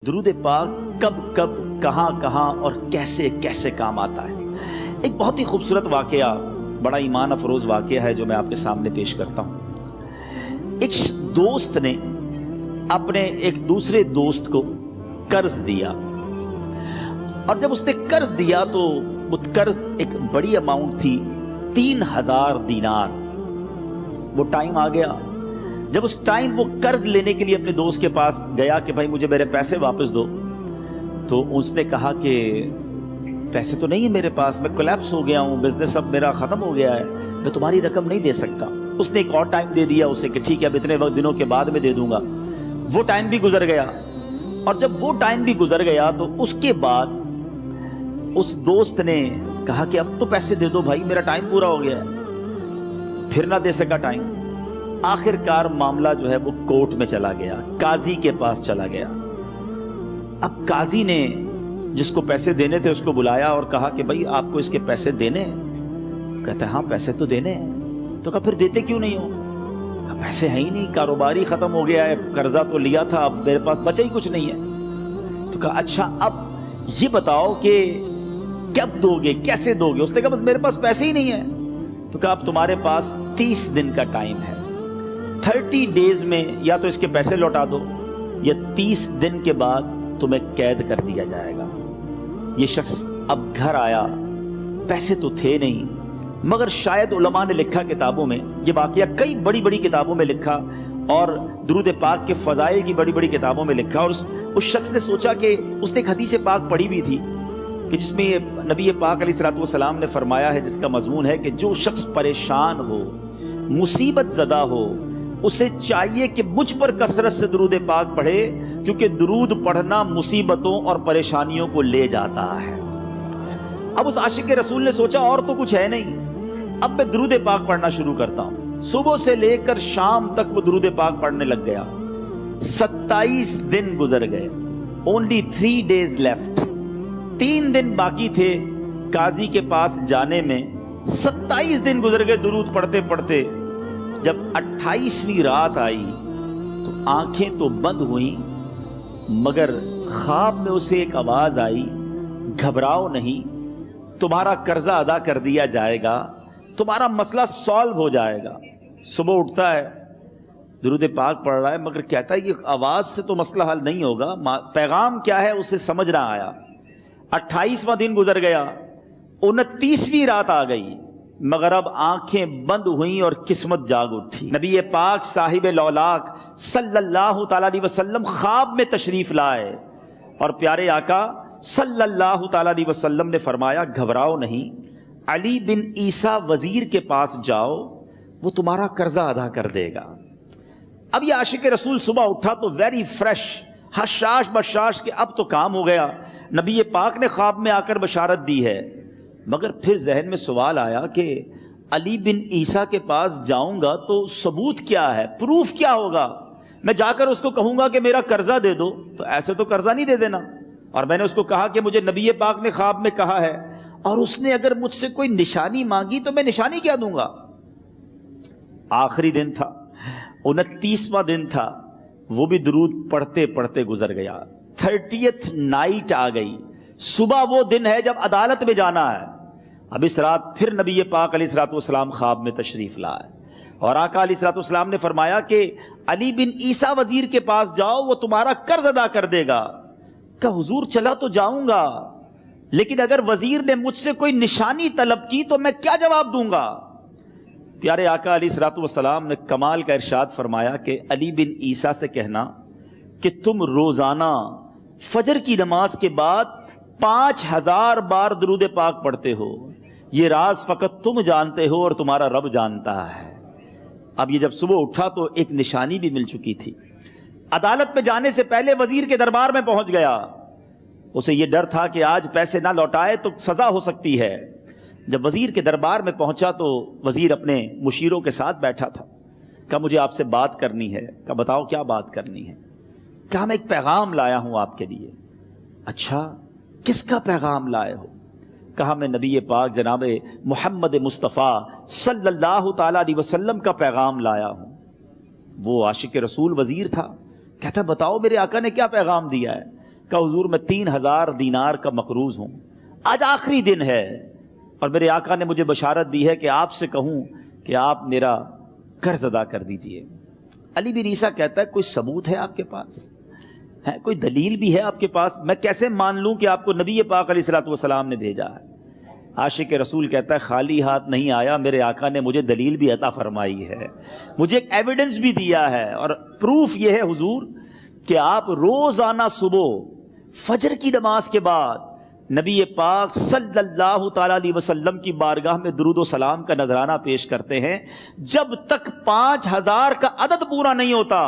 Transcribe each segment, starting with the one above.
درود پاک کب کب کہاں کہاں اور کیسے کیسے کام آتا ہے۔ ایک بہت ہی خوبصورت واقعہ، بڑا ایمان افروز واقعہ ہے جو میں آپ کے سامنے پیش کرتا ہوں۔ ایک دوست نے اپنے ایک دوسرے دوست کو قرض دیا، اور جب اس نے قرض دیا تو وہ قرض ایک بڑی اماؤنٹ تھی، 3000 دینار۔ وہ ٹائم آ گیا جب اس ٹائم وہ قرض لینے کے لیے اپنے دوست کے پاس گیا کہ بھائی مجھے میرے پیسے واپس دو، تو اس نے کہا کہ پیسے تو نہیں ہے میرے پاس، میں کولیپس ہو گیا ہوں، بزنس اب میرا ختم ہو گیا ہے، میں تمہاری رقم نہیں دے سکتا۔ اس نے ایک اور ٹائم دے دیا اسے کہ ٹھیک ہے اب اتنے وقت دنوں کے بعد میں دے دوں گا۔ وہ ٹائم بھی گزر گیا، اور جب وہ ٹائم بھی گزر گیا تو اس کے بعد اس دوست نے کہا کہ اب تو پیسے دے دو بھائی، میرا ٹائم پورا ہو گیا ہے، پھر نہ دے سکا ٹائم۔ آخر کار معاملہ جو ہے وہ کورٹ میں چلا گیا، قاضی کے پاس چلا گیا۔ اب قاضی نے جس کو پیسے دینے تھے اس کو بلایا اور کہا کہ بھائی آپ کو اس کے پیسے دینے ہیں؟ کہتا ہے ہاں پیسے تو دینے ہیں۔ تو کہا پھر دیتے کیوں نہیں ہو؟ کہا پیسے ہیں ہی نہیں، کاروبار ہی ختم ہو گیا ہے، قرضہ تو لیا تھا، اب میرے پاس بچا ہی کچھ نہیں ہے۔ تو کہا اچھا اب یہ بتاؤ کہ کب دو گے، کیسے دو گے؟ اس نے کہا بس میرے پاس پیسے ہی نہیں ہیں۔ تو کہا اب تمہارے پاس 30 دن کا ٹائم ہے، 30 ڈیز میں یا تو اس کے پیسے لوٹا دو یا 30 دن کے بعد تمہیں قید کر دیا جائے گا۔ یہ شخص اب گھر آیا، پیسے تو تھے نہیں، مگر شاید علماء نے لکھا کتابوں میں، یہ واقعہ کئی بڑی بڑی کتابوں میں لکھا اور درود پاک کے فضائل کی بڑی بڑی کتابوں میں لکھا، اور اس شخص نے سوچا کہ اس نے ایک حدیث پاک پڑھی بھی تھی کہ جس میں نبی پاک علیہ الصلوۃ والسلام نے فرمایا ہے، جس کا مضمون ہے کہ جو شخص پریشان ہو، مصیبت زدہ ہو، اسے چاہیے کہ مجھ پر کثرت سے درود پاک پڑھے، کیونکہ درود پڑھنا مصیبتوں اور پریشانیوں کو لے جاتا ہے۔ اب اس عاشق رسول نے سوچا اور تو کچھ ہے نہیں، اب میں درود پاک پڑھنا شروع کرتا ہوں۔ صبح سے لے کر شام تک وہ درود پاک پڑھنے لگ گیا۔ 27 دن گزر گئے، only 3 days left، 3 دن باقی تھے قاضی کے پاس جانے میں۔ 27 دن گزر گئے درود پڑھتے پڑھتے۔ جب 28ویں رات آئی تو آنکھیں تو بند ہوئیں، مگر خواب میں اسے ایک آواز آئی، گھبراؤ نہیں، تمہارا قرضہ ادا کر دیا جائے گا، تمہارا مسئلہ سالو ہو جائے گا۔ صبح اٹھتا ہے، درود پاک پڑھ رہا ہے، مگر کہتا ہے یہ آواز سے تو مسئلہ حل نہیں ہوگا، پیغام کیا ہے اسے سمجھ نہ آیا۔ 28واں دن گزر گیا، 29ویں رات آ گئی، مگر اب آنکھیں بند ہوئیں اور قسمت جاگ اٹھی۔ نبی پاک صاحب لولاک صلی اللہ تعالیٰ علیہ وسلم خواب میں تشریف لائے، اور پیارے آقا صلی اللہ تعالیٰ علیہ وسلم نے فرمایا گھبراؤ نہیں، علی بن عیسیٰ وزیر کے پاس جاؤ، وہ تمہارا قرضہ ادا کر دے گا۔ اب یہ عاشق رسول صبح اٹھا تو ویری فریش، حشاش بشاش کہ اب تو کام ہو گیا، نبی پاک نے خواب میں آ کر بشارت دی ہے۔ مگر پھر ذہن میں سوال آیا کہ علی بن عیسیٰ کے پاس جاؤں گا تو ثبوت کیا ہے، پروف کیا ہوگا؟ میں جا کر اس کو کہوں گا کہ میرا قرضہ دے دو تو ایسے تو قرضہ نہیں دے دینا، اور میں نے اس کو کہا کہ مجھے نبی پاک نے خواب میں کہا ہے، اور اس نے اگر مجھ سے کوئی نشانی مانگی تو میں نشانی کیا دوں گا؟ آخری دن تھا، 29واں دن تھا، وہ بھی درود پڑھتے پڑھتے گزر گیا۔ 30th نائٹ آ گئی، صبح وہ دن ہے جب عدالت میں جانا ہے۔ اب اس رات پھر نبی پاک علیہ الصلوۃ والسلام خواب میں تشریف لائے، اور آقا علیہ الصلوۃ والسلام نے فرمایا کہ علی بن عیسیٰ وزیر کے پاس جاؤ، وہ تمہارا قرض ادا کر دے گا۔ کہ حضور چلا تو جاؤں گا، لیکن اگر وزیر نے مجھ سے کوئی نشانی طلب کی تو میں کیا جواب دوں گا؟ پیارے آقا علیہ الصلوۃ والسلام نے کمال کا ارشاد فرمایا کہ علی بن عیسیٰ سے کہنا کہ تم روزانہ فجر کی نماز کے بعد 5000 بار درود پاک پڑھتے ہو، یہ راز فقط تم جانتے ہو اور تمہارا رب جانتا ہے۔ اب یہ جب صبح اٹھا تو ایک نشانی بھی مل چکی تھی۔ عدالت میں جانے سے پہلے وزیر کے دربار میں پہنچ گیا، اسے یہ ڈر تھا کہ آج پیسے نہ لوٹائے تو سزا ہو سکتی ہے۔ جب وزیر کے دربار میں پہنچا تو وزیر اپنے مشیروں کے ساتھ بیٹھا تھا۔ کہا مجھے آپ سے بات کرنی ہے۔ کہا بتاؤ کیا بات کرنی ہے؟ کہا میں ایک پیغام لایا ہوں آپ کے لیے۔ اچھا کس کا پیغام لائے ہو؟ کہا میں نبی پاک جناب محمد مصطفیٰ صلی اللہ تعالیٰ علیہ وسلم کا پیغام لایا ہوں۔ وہ عاشق رسول وزیر تھا، کہتا بتاؤ میرے آقا نے کیا پیغام دیا ہے؟ کہ حضور میں 3000 دینار کا مقروض ہوں، آج آخری دن ہے اور میرے آقا نے مجھے بشارت دی ہے کہ آپ سے کہوں کہ آپ میرا قرض ادا کر دیجئے۔ علی بن عیسیٰ کہتا ہے کوئی ثبوت ہے آپ کے پاس؟ ہے کوئی دلیل بھی ہے آپ کے پاس؟ میں کیسے مان لوں کہ آپ کو نبی پاک علیہ الصلوۃ والسلام نے بھیجا ہے؟ عاشق رسول کہتا ہے خالی ہاتھ نہیں آیا، میرے آقا نے مجھے دلیل بھی عطا فرمائی ہے، مجھے ایک ایویڈنس بھی دیا ہے، اور پروف یہ ہے حضور کہ آپ روزانہ صبح فجر کی نماز کے بعد نبی پاک صلی اللہ تعالیٰ علیہ وسلم کی بارگاہ میں درود و سلام کا نذرانہ پیش کرتے ہیں۔ جب تک 5000 کا عدد پورا نہیں ہوتا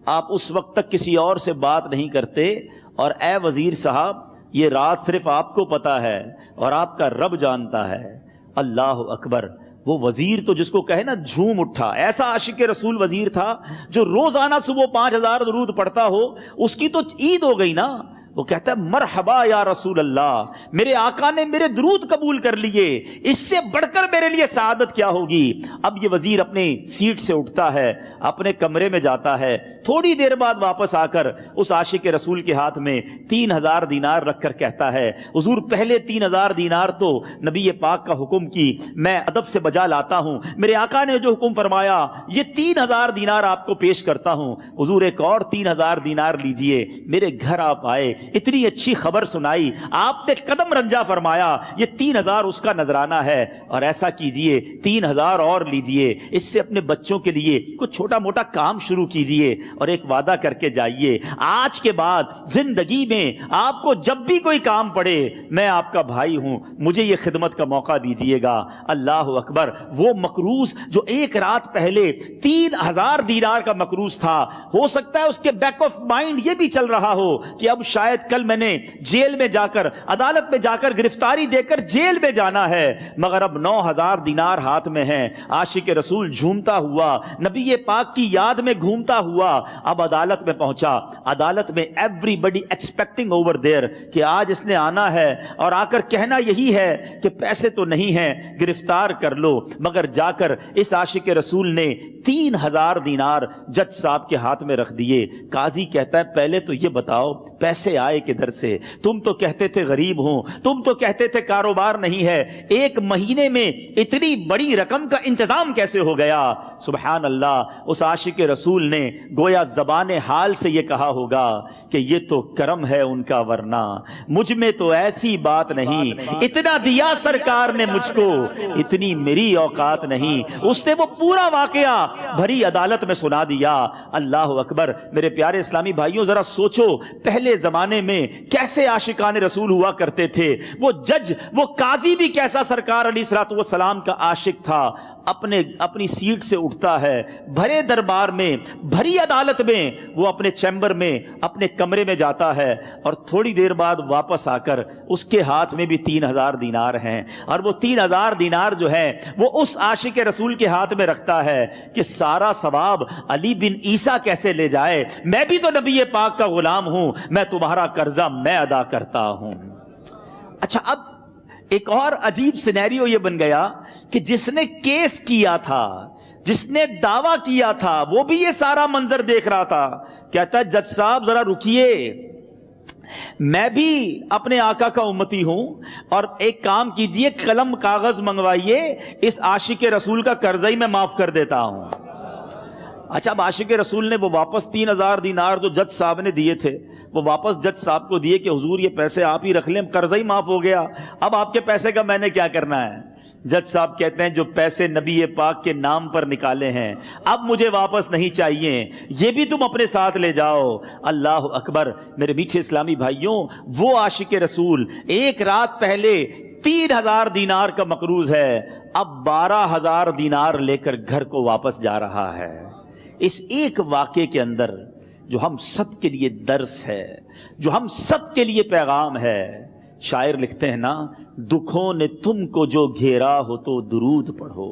آپ اس وقت تک کسی اور سے بات نہیں کرتے، اور اے وزیر صاحب یہ راز صرف آپ کو پتا ہے اور آپ کا رب جانتا ہے۔ اللہ اکبر! وہ وزیر تو جس کو کہے نا جھوم اٹھا، ایسا عاشق رسول وزیر تھا جو روزانہ صبح 5000 درود پڑھتا ہو، اس کی تو عید ہو گئی نا۔ وہ کہتا ہے مرحبا یا رسول اللہ، میرے آقا نے میرے درود قبول کر لیے، اس سے بڑھ کر میرے لیے سعادت کیا ہوگی۔ اب یہ وزیر اپنی سیٹ سے اٹھتا ہے، اپنے کمرے میں جاتا ہے، تھوڑی دیر بعد واپس آ کر اس عاشق رسول کے ہاتھ میں 3000 دینار رکھ کر کہتا ہے حضور پہلے 3000 دینار تو نبی پاک کا حکم کی میں ادب سے بجا لاتا ہوں، میرے آقا نے جو حکم فرمایا یہ 3000 دینار آپ کو پیش کرتا ہوں، حضور ایک اور 3000 دینار لیجئے۔ میرے گھر آپ آئے، اتنی اچھی خبر سنائی، آپ نے قدم رنجا فرمایا، یہ 3000 اس کا نذرانہ ہے، اور ایسا کیجئے 3000 اور لیجئے، اس سے اپنے بچوں کے لیے کچھ چھوٹا موٹا کام شروع کیجئے، اور ایک وعدہ کر کے جائیے آج کے بعد زندگی میں آپ کو جب بھی کوئی کام پڑے میں آپ کا بھائی ہوں، مجھے یہ خدمت کا موقع دیجئے گا۔ اللہ اکبر! وہ مقروض جو ایک رات پہلے 3000 دینار کا مقروض تھا، ہو سکتا ہے اس کے بیک آف مائنڈ یہ بھی چل رہا ہو کہ اب شاید کل میں نے جیل میں جا کر عدالت میں جا کر گرفتاری دے کر جیل میں جانا ہے، مگر اب 9000 دینار ہاتھ میں ہیں۔ عاشق رسول جھومتا ہوا نبی پاک کی یاد میں گھومتا ہوا اب عدالت میں پہنچا۔ عدالت میں everybody expecting over there کہ آج اس نے آنا ہے اور آ کر کہنا یہی ہے کہ پیسے تو نہیں ہیں، گرفتار کر لو، مگر جا کر اس عاشق رسول نے 3000 دینار جج صاحب کے ہاتھ میں رکھ دیے۔ قاضی کہتا ہے پہلے تو یہ بتاؤ پیسے آئے کدھر سے؟ تم تو کہتے تھے غریب ہوں، تم تو کہتے تھے کاروبار نہیں ہے، ایک مہینے میں اتنی بڑی رقم کا انتظام کیسے ہو گیا؟ سبحان اللہ! اس عاشق رسول نے گویا زبان حال سے یہ کہا ہوگا کہ یہ تو کرم ہے ان کا، ورنہ مجھ میں تو ایسی بات نہیں، اتنا دیا سرکار نے مجھ کو، اتنی میری اوقات نہیں۔ اس نے وہ پورا واقعہ بھری عدالت میں سنا دیا۔ اللہ اکبر! میرے پیارے اسلامی بھائیوں ذرا سوچو پہلے زمانے میں کیسے عاشقان رسول ہوا کرتے تھے، وہ جج وہ قاضی بھی کیسا سرکار علیہ الصلوۃ والسلام کا عاشق تھا۔ اپنی سیٹ سے اٹھتا ہے، بھرے دربار میں بھری عدالت میں وہ اپنے چیمبر میں اپنے کمرے میں جاتا ہے، اور تھوڑی دیر بعد واپس آ کر اس کے ہاتھ میں بھی 3000 دینار ہیں، اور وہ 3000 دینار جو ہے وہ اس عاشق رسول کے ہاتھ میں رکھتا ہے کہ سارا ثواب علی بن عیسیٰ کیسے لے جائے، میں بھی تو نبی پاک کا غلام ہوں، میں تمہارا قرضہ میں ادا کرتا ہوں۔ اچھا، اب ایک اور عجیب سینیریو یہ بن گیا کہ جس نے کیس کیا تھا، جس نے دعویٰ کیا تھا، وہ بھی یہ سارا منظر دیکھ رہا تھا۔ کہتا ہے جج صاحب ذرا رکیے، میں بھی اپنے آقا کا امتی ہوں، اور ایک کام کیجئے قلم کاغذ منگوائیے، اس عاشق رسول کا قرضہ ہی میں معاف کر دیتا ہوں۔ اچھا، اب عاشق رسول نے وہ واپس 3000 دینار جو جج صاحب نے دیے تھے وہ واپس جج صاحب کو دیے کہ حضور یہ پیسے آپ ہی رکھ لیں، قرضہ ہی معاف ہو گیا، اب آپ کے پیسے کا میں نے کیا کرنا ہے؟ جج صاحب کہتے ہیں جو پیسے نبی پاک کے نام پر نکالے ہیں اب مجھے واپس نہیں چاہیے، یہ بھی تم اپنے ساتھ لے جاؤ۔ اللہ اکبر! میرے میٹھے اسلامی بھائیوں، وہ عاشق رسول ایک رات پہلے 3000 دینار کا مقروض ہے، اب 12000 دینار لے کر گھر کو واپس جا رہا ہے۔ اس ایک واقعے کے اندر جو ہم سب کے لیے درس ہے، جو ہم سب کے لیے پیغام ہے، شاعر لکھتے ہیں نا، دکھوں نے تم کو جو گھیرا ہو تو درود پڑھو،